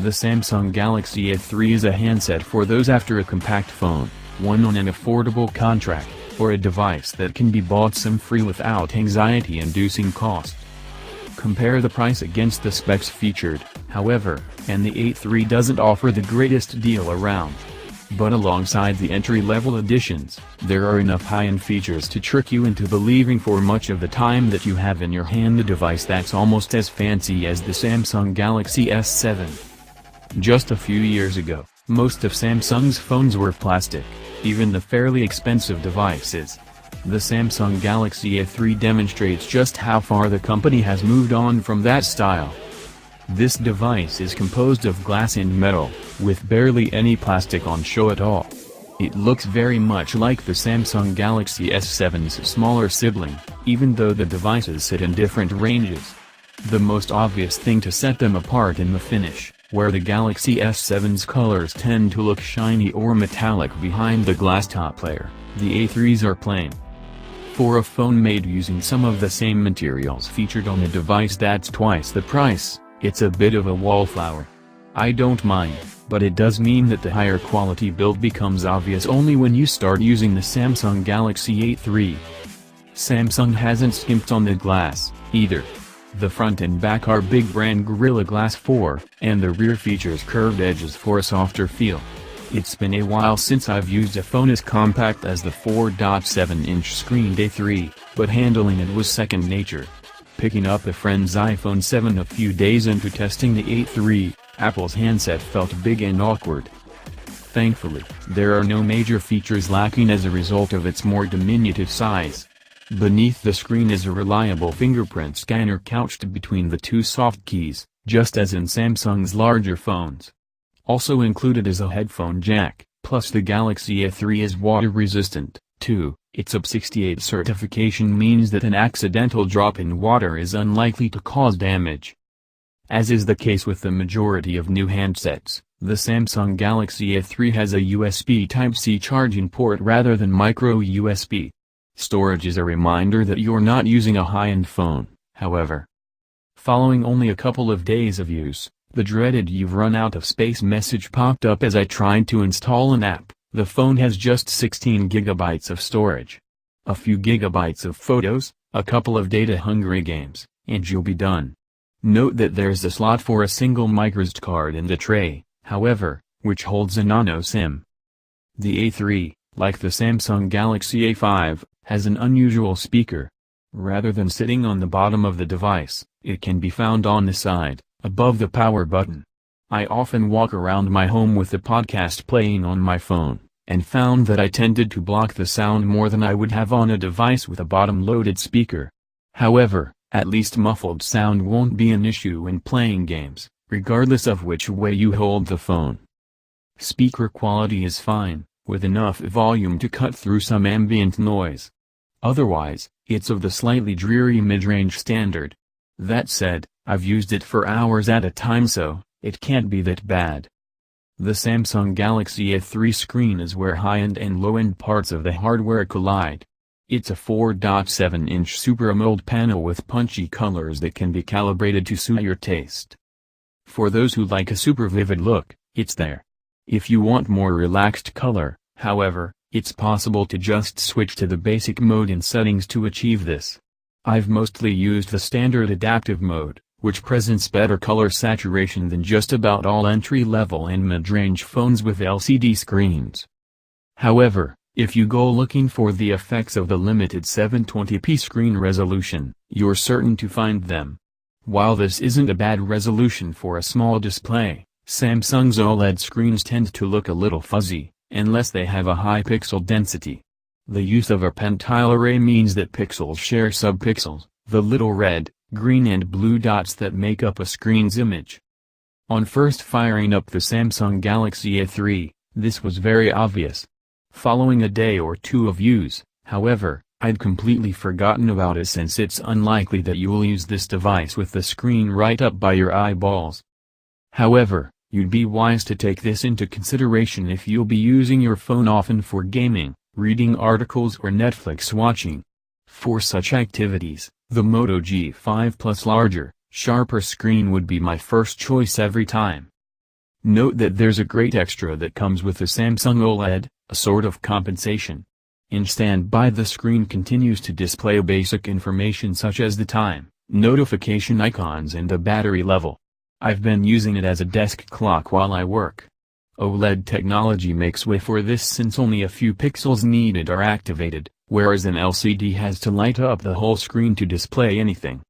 The Samsung Galaxy A3 is a handset for those after a compact phone, one on an affordable contract, or a device that can be bought SIM-free without anxiety-inducing cost. Compare the price against the specs featured, however, and the A3 doesn't offer the greatest deal around. But alongside the entry-level editions, there are enough high-end features to trick you into believing for much of the time that you have in your hand a device that's almost as fancy as the Samsung Galaxy S7. Just a few years ago, most of Samsung's phones were plastic, even the fairly expensive devices. The Samsung Galaxy A3 demonstrates just how far the company has moved on from that style. This device is composed of glass and metal, with barely any plastic on show at all. It looks very much like the Samsung Galaxy S7's smaller sibling, even though the devices sit in different ranges. The most obvious thing to set them apart in the finish, where the Galaxy S7's colors tend to look shiny or metallic behind the glass top layer, the A3's are plain. For a phone made using some of the same materials featured on a device that's twice the price, it's a bit of a wallflower. I don't mind, but it does mean that the higher quality build becomes obvious only when you start using the Samsung Galaxy A3. Samsung hasn't skimped on the glass, either. The front and back are big brand Gorilla Glass 4, and the rear features curved edges for a softer feel. It's been a while since I've used a phone as compact as the 4.7-inch screened A3, but handling it was second nature. Picking up a friend's iPhone 7 a few days into testing the A3, Apple's handset felt big and awkward. Thankfully, there are no major features lacking as a result of its more diminutive size. Beneath the screen is a reliable fingerprint scanner couched between the two soft keys, just as in Samsung's larger phones. Also included is a headphone jack, plus the Galaxy A3 is water-resistant, too. Its UP68 certification means that an accidental drop in water is unlikely to cause damage. As is the case with the majority of new handsets, the Samsung Galaxy A3 has a USB Type-C charging port rather than micro USB. Storage is a reminder that you're not using a high-end phone, however. Following only a couple of days of use, the dreaded "you've run out of space" message popped up as I tried to install an app. The phone has just 16 gigabytes of storage. A few gigabytes of photos, a couple of data-hungry games, and you'll be done. Note that there's a slot for a single microSD card in the tray, however, which holds a nano SIM. The A3, like the Samsung Galaxy A5, has an unusual speaker. Rather than sitting on the bottom of the device, it can be found on the side, above the power button. I often walk around my home with the podcast playing on my phone, and found that I tended to block the sound more than I would have on a device with a bottom-loaded speaker. However, at least muffled sound won't be an issue when playing games, regardless of which way you hold the phone. Speaker quality is fine, with enough volume to cut through some ambient noise. Otherwise, it's of the slightly dreary mid-range standard. That said, I've used it for hours at a time, so it can't be that bad. The Samsung Galaxy A3 screen is where high-end and low-end parts of the hardware collide. It's a 4.7-inch Super AMOLED panel with punchy colors that can be calibrated to suit your taste. For those who like a super vivid look, it's there. If you want more relaxed color, however, it's possible to just switch to the basic mode in settings to achieve this. I've mostly used the standard adaptive mode, which presents better color saturation than just about all entry-level and mid-range phones with LCD screens. However, if you go looking for the effects of the limited 720p screen resolution, you're certain to find them. While this isn't a bad resolution for a small display, Samsung's OLED screens tend to look a little fuzzy, unless they have a high pixel density. The use of a pentile array means that pixels share subpixels, the little red, green and blue dots that make up a screen's image. On first firing up the Samsung Galaxy A3, this was very obvious. Following a day or two of use, however, I'd completely forgotten about it since it's unlikely that you'll use this device with the screen right up by your eyeballs. However, you'd be wise to take this into consideration if you'll be using your phone often for gaming, reading articles or Netflix watching. For such activities, the Moto G5 Plus larger, sharper screen would be my first choice every time. Note that there's a great extra that comes with the Samsung OLED, a sort of compensation. In standby, the screen continues to display basic information such as the time, notification icons and the battery level. I've been using it as a desk clock while I work. OLED technology makes way for this since only a few pixels needed are activated, whereas an LCD has to light up the whole screen to display anything.